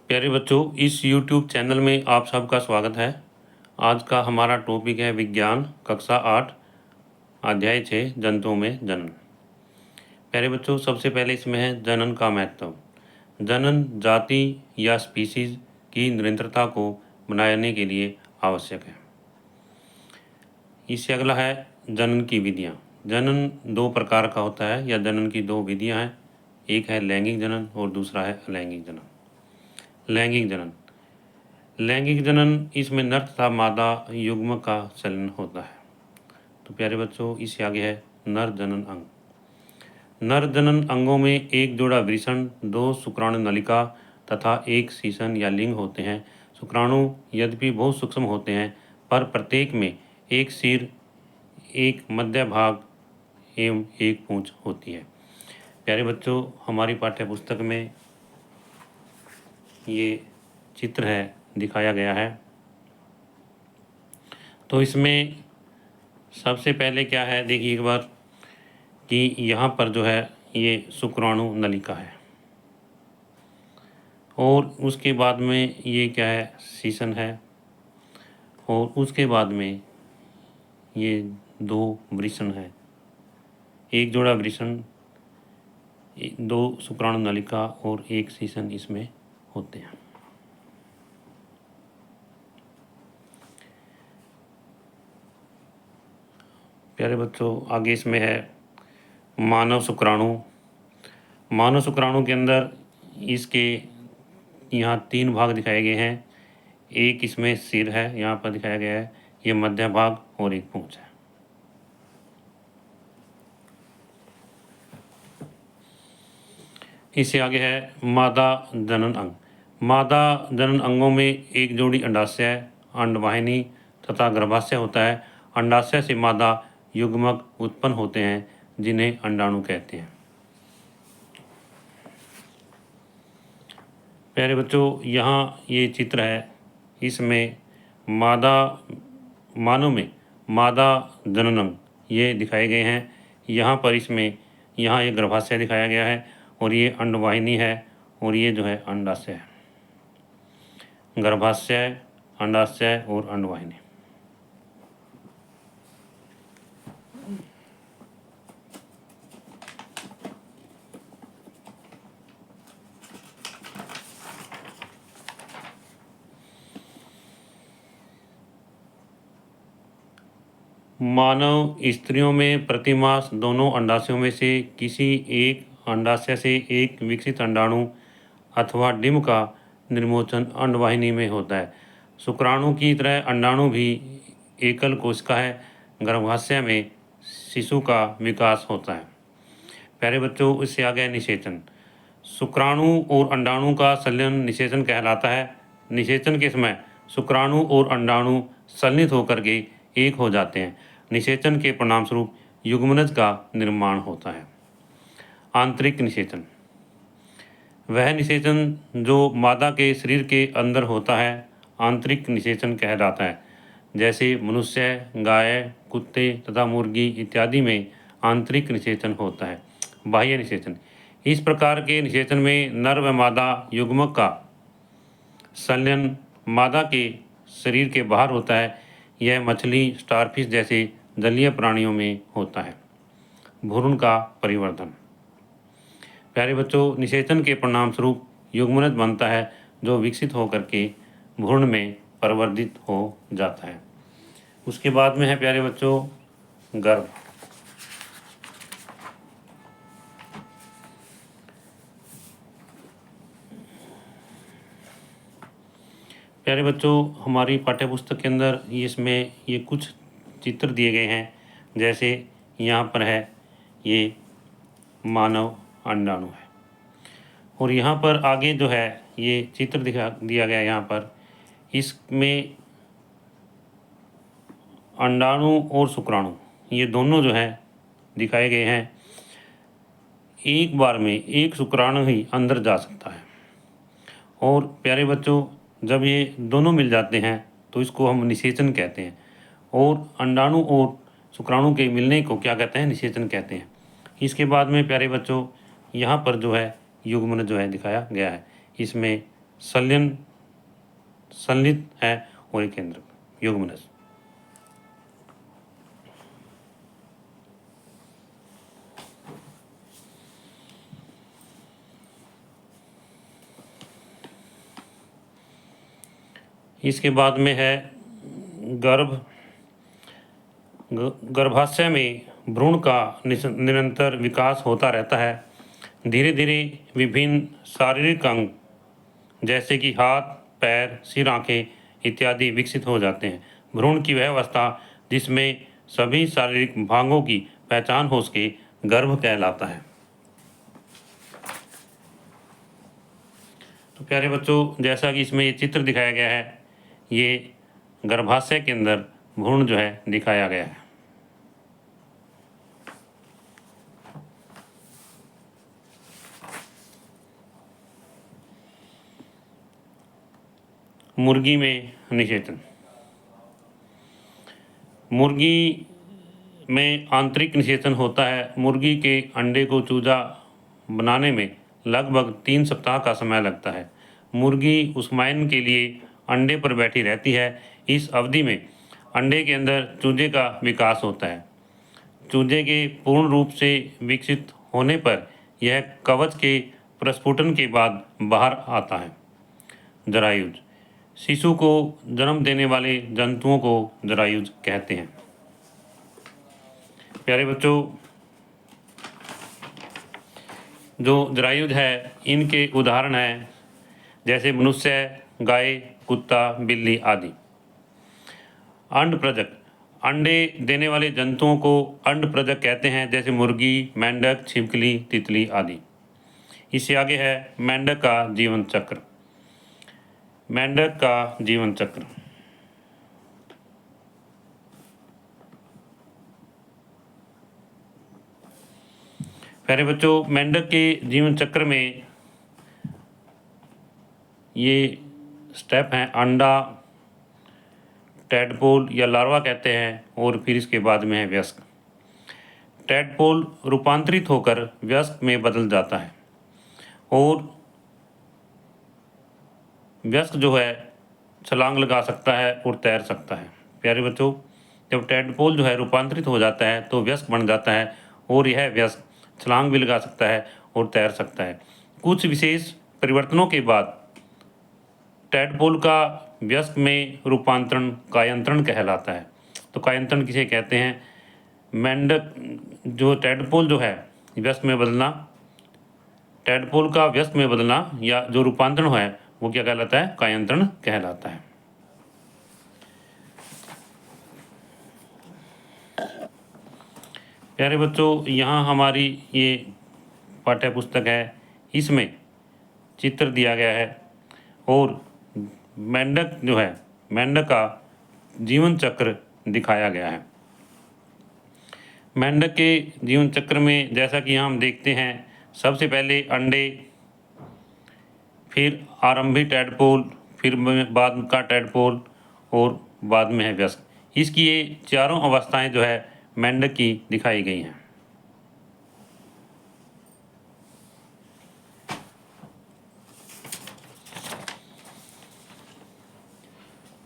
प्यारे बच्चों, इस YouTube चैनल में आप सबका स्वागत है। आज का हमारा टॉपिक है विज्ञान कक्षा 8 अध्याय 6 जंतुओं में जनन। प्यारे बच्चों, सबसे पहले इसमें है जनन का महत्व। जनन जाति या स्पीशीज की निरंतरता को बनाने के लिए आवश्यक है। इससे अगला है जनन की विधियाँ। जनन दो प्रकार का होता है या जनन की दो विधियाँ हैं। एक है लैंगिक जनन और दूसरा है अलैंगिक जनन। लैंगिक जनन इसमें नर तथा मादा युग्म का चलन होता है। तो प्यारे बच्चों, इससे आगे है नर जनन अंग। नर जनन अंगों में एक जोड़ा वृषण, दो शुक्राणु नलिका तथा एक शीशन या लिंग होते हैं। शुक्राणु यद्यपि बहुत सूक्ष्म होते हैं, पर प्रत्येक में एक सिर, एक मध्य भाग एवं एक पूंछ होती है। प्यारे बच्चों, हमारी पाठ्य पुस्तक में ये चित्र है दिखाया गया है। तो इसमें सबसे पहले क्या है, देखिए एक बार कि यहाँ पर जो है ये शुक्राणु नलिका है और उसके बाद में ये क्या है, शीशन है और उसके बाद में ये दो वृषण है, एक जोड़ा वृषण, दो शुक्राणु नलिका और एक शीशन इसमें होते हैं। प्यारे बच्चों, आगे इसमें है मानव शुक्राणु। मानव शुक्राणु के अंदर इसके यहाँ तीन भाग दिखाए गए हैं। एक इसमें सिर है, यहाँ पर दिखाया गया है, ये मध्य भाग और एक पूंछ है। इससे आगे है मादा जनन अंग। मादा जनन अंगों में एक जोड़ी अंडाशय, अंडवाहिनी तथा गर्भाशय होता है। अंडाशय से मादा युग्मक उत्पन्न होते हैं जिन्हें अंडाणु कहते हैं। प्यारे बच्चों, यहाँ ये चित्र है, इसमें मानव में मादा जनन अंग ये दिखाए गए हैं। यहाँ पर इसमें यहाँ ये गर्भाशय दिखाया गया है और ये अंडवाहिनी है और ये जो है अंडाशय है। गर्भाशय, अंडाशय और अंडवाहिनी। मानव स्त्रियों में प्रतिमास दोनों अंडाशयों में से किसी एक अंडाशय से एक विकसित अंडाणु अथवा डिंब का निर्मोचन अंडवाहिनी में होता है। शुक्राणु की तरह अंडाणु भी एकल कोशिका है। गर्भाशय में शिशु का विकास होता है। प्यारे बच्चों, इससे आ गया निषेचन। शुक्राणु और अंडाणु का संलयन निषेचन कहलाता है। निषेचन के समय शुक्राणु और अंडाणु संलित होकर के एक हो जाते हैं। निषेचन के परिणामस्वरूप युग्मनज का निर्माण होता है। आंतरिक निषेचन वह निषेचन जो मादा के शरीर के अंदर होता है आंतरिक निषेचन कहलाता है। जैसे मनुष्य, गाय, कुत्ते तथा मुर्गी इत्यादि में आंतरिक निषेचन होता है। बाह्य निषेचन इस प्रकार के निषेचन में नर व मादा युग्मक का संलयन मादा के शरीर के बाहर होता है। यह मछली, स्टारफिश जैसे जलीय प्राणियों में होता है। भ्रूण का परिवर्धन। प्यारे बच्चों, निषेचन के परिणाम स्वरूप युग्मनज बनता है जो विकसित होकर के भ्रूण में परिवर्तित हो जाता है। उसके बाद में है प्यारे बच्चों गर्भ। प्यारे बच्चों, हमारी पाठ्यपुस्तक के अंदर इसमें ये कुछ चित्र दिए गए हैं। जैसे यहाँ पर है ये मानव अंडाणु है और यहाँ पर आगे जो है ये चित्र दिया गया है। यहाँ पर इसमें अंडाणु और शुक्राणु ये दोनों जो है दिखाए गए हैं। एक बार में एक शुक्राणु ही अंदर जा सकता है। और प्यारे बच्चों, जब ये दोनों मिल जाते हैं तो इसको हम निषेचन कहते हैं। और अंडाणु और शुक्राणु के मिलने को क्या कहते हैं, निषेचन कहते हैं। इसके बाद में प्यारे बच्चों यहाँ पर जो है युग्मन जो है दिखाया गया है। इसमें संलयन संलित है और एक केंद्र युग्मनस। इसके बाद में है गर्भाशय में भ्रूण का निरंतर विकास होता रहता है। धीरे धीरे विभिन्न शारीरिक अंग जैसे कि हाथ, पैर, सिर, आंखें इत्यादि विकसित हो जाते हैं। भ्रूण की वह अवस्था जिसमें सभी शारीरिक भागों की पहचान हो सके गर्भ कहलाता है। तो प्यारे बच्चों, जैसा कि इसमें ये चित्र दिखाया गया है, ये गर्भाशय के अंदर भ्रूण जो है दिखाया गया है। मुर्गी में निषेचन। मुर्गी में आंतरिक निषेचन होता है। मुर्गी के अंडे को चूजा बनाने में लगभग 3 सप्ताह का समय लगता है। मुर्गी उस्माइन के लिए अंडे पर बैठी रहती है। इस अवधि में अंडे के अंदर चूजे का विकास होता है। चूजे के पूर्ण रूप से विकसित होने पर यह कवच के प्रस्फुटन के बाद बाहर आता है। जरायुज। शिशु को जन्म देने वाले जंतुओं को जरायुज कहते हैं। प्यारे बच्चों, जो जरायुज है इनके उदाहरण हैं जैसे मनुष्य, गाय, कुत्ता, बिल्ली आदि। अंडप्रजक। अंडे देने वाले जंतुओं को अंडप्रजक कहते हैं, जैसे मुर्गी, मेंढक, छिपकली, तितली आदि। इससे आगे है मेंढक का जीवन चक्र। मेंढक का जीवन चक्र। प्यारे बच्चों, मेंढक के जीवन चक्र में ये स्टेप हैं। अंडा, टैडपोल या लार्वा कहते हैं, और फिर इसके बाद में है वयस्क। टैडपोल रूपांतरित होकर वयस्क में बदल जाता है और वयस्क जो है छलांग लगा सकता है और तैर सकता है। प्यारे बच्चों, जब टैडपोल जो है रूपांतरित हो जाता है तो वयस्क बन जाता है और यह वयस्क छलांग भी लगा सकता है और तैर सकता है। कुछ विशेष परिवर्तनों के बाद टैडपोल का वयस्क में रूपांतरण कायांतरण कहलाता है। तो कायांतरण किसे कहते हैं? मेंढक जो टैडपोल जो है वयस्क में बदलना, टैडपोल का वयस्क में बदलना या जो रूपांतरण है वो क्या कहलाता है? कायांतरण कहलाता है। प्यारे बच्चों, यहाँ हमारी ये पाठ्य पुस्तक है, इसमें चित्र दिया गया है और मेंढक जो है, मेंढक का जीवन चक्र दिखाया गया है। मेंढक के जीवन चक्र में जैसा कि यहाँ हम देखते हैं, सबसे पहले अंडे, फिर आरंभी टैडपोल, फिर बाद का टैडपोल और बाद में है वयस्क। इसकी ये चारों अवस्थाएं जो है मेंढक की दिखाई गई हैं।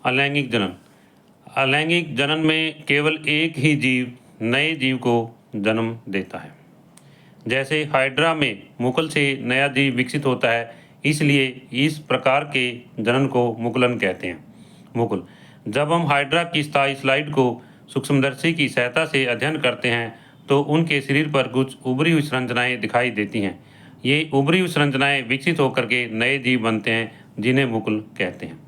अलैंगिक जनन। अलैंगिक जनन में केवल एक ही जीव नए जीव को जन्म देता है। जैसे हाइड्रा में मुकुल से नया जीव विकसित होता है, इसलिए इस प्रकार के जनन को मुकुलन कहते हैं। मुकुल। जब हम हाइड्रा की स्थायी स्लाइड को सूक्ष्मदर्शी की सहायता से अध्ययन करते हैं तो उनके शरीर पर कुछ उभरी हुई संरचनाएं दिखाई देती हैं। ये उभरी हुई संरचनाएं विकसित होकर के नए जीव बनते हैं, जिन्हें मुकुल कहते हैं।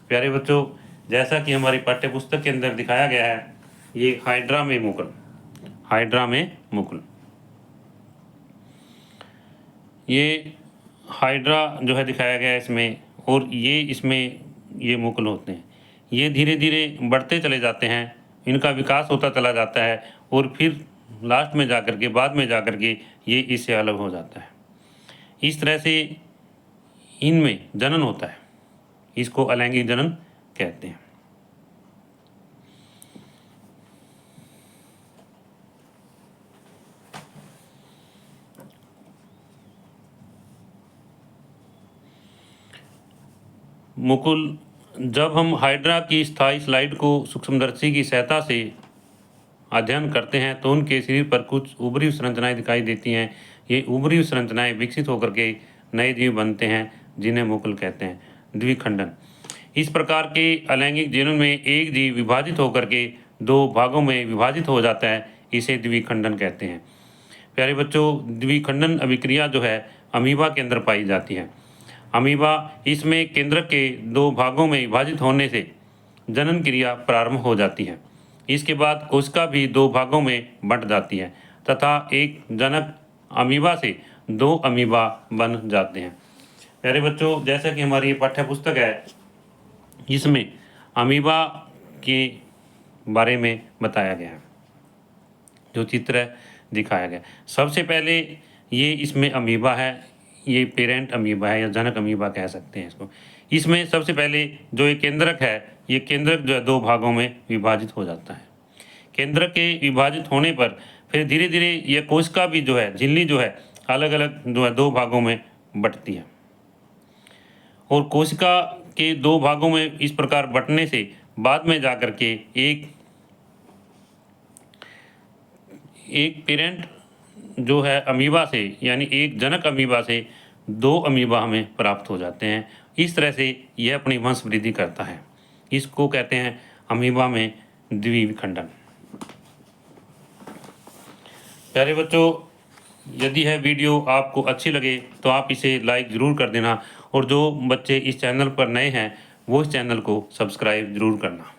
प्यारे बच्चों, जैसा कि हमारी पाठ्य पुस्तक के अंदर दिखाया गया है, ये हाइड्रा में मुकुल, हाइड्रा में मुकुल, ये हाइड्रा जो है दिखाया गया है इसमें, और ये इसमें ये मुकुल होते हैं। ये धीरे धीरे बढ़ते चले जाते हैं, इनका विकास होता चला जाता है और फिर लास्ट में जाकर के, बाद में जाकर के ये इससे अलग हो जाता है। इस तरह से इनमें जनन होता है, इसको अलैंगिक जनन कहते हैं। मुकुल, जब हम हाइड्रा की स्थायी स्लाइड को सूक्ष्मदर्शी की सहायता से अध्ययन करते हैं तो उनके शरीर पर कुछ उभरी हुई संरचनाएं दिखाई देती हैं। ये उभरी हुई संरचनाएं विकसित होकर के नए जीव बनते हैं, जिन्हें मुकुल कहते हैं। द्विखंडन, इस प्रकार के अलैंगिक जीवन में एक जीव विभाजित होकर के दो भागों में विभाजित हो जाता है, इसे द्विखंडन कहते हैं। प्यारे बच्चों, द्विखंडन अभिक्रिया जो है अमीबा के अंदर पाई जाती है। अमीबा, इसमें केंद्रक के दो भागों में विभाजित होने से जनन क्रिया प्रारंभ हो जाती है। इसके बाद कोशिका भी दो भागों में बंट जाती है तथा एक जनक अमीबा से दो अमीबा बन जाते हैं। प्यारे बच्चों, जैसा कि हमारी ये पाठ्य पुस्तक है, इसमें अमीबा के बारे में बताया गया है, जो चित्र है दिखाया गया। सबसे पहले ये इसमें अमीबा है, ये पेरेंट अमीबा है या जनक अमीबा कह सकते हैं इसको। इसमें सबसे पहले जो ये केंद्रक है, ये केंद्रक जो है दो भागों में विभाजित हो जाता है। केंद्रक के विभाजित होने पर फिर धीरे धीरे यह कोशिका भी जो है, झिल्ली जो है, अलग अलग जो है दो भागों में बंटती है। और कोशिका के दो भागों में इस प्रकार बंटने से बाद में जाकर के एक पेरेंट जो है अमीबा से, यानी एक जनक अमीबा से दो अमीबा हमें प्राप्त हो जाते हैं। इस तरह से यह अपनी वंश वृद्धि करता है। इसको कहते हैं अमीबा में द्विखंडन। प्यारे बच्चों, यदि यह वीडियो आपको अच्छी लगे तो आप इसे लाइक ज़रूर कर देना, और जो बच्चे इस चैनल पर नए हैं वो इस चैनल को सब्सक्राइब ज़रूर करना।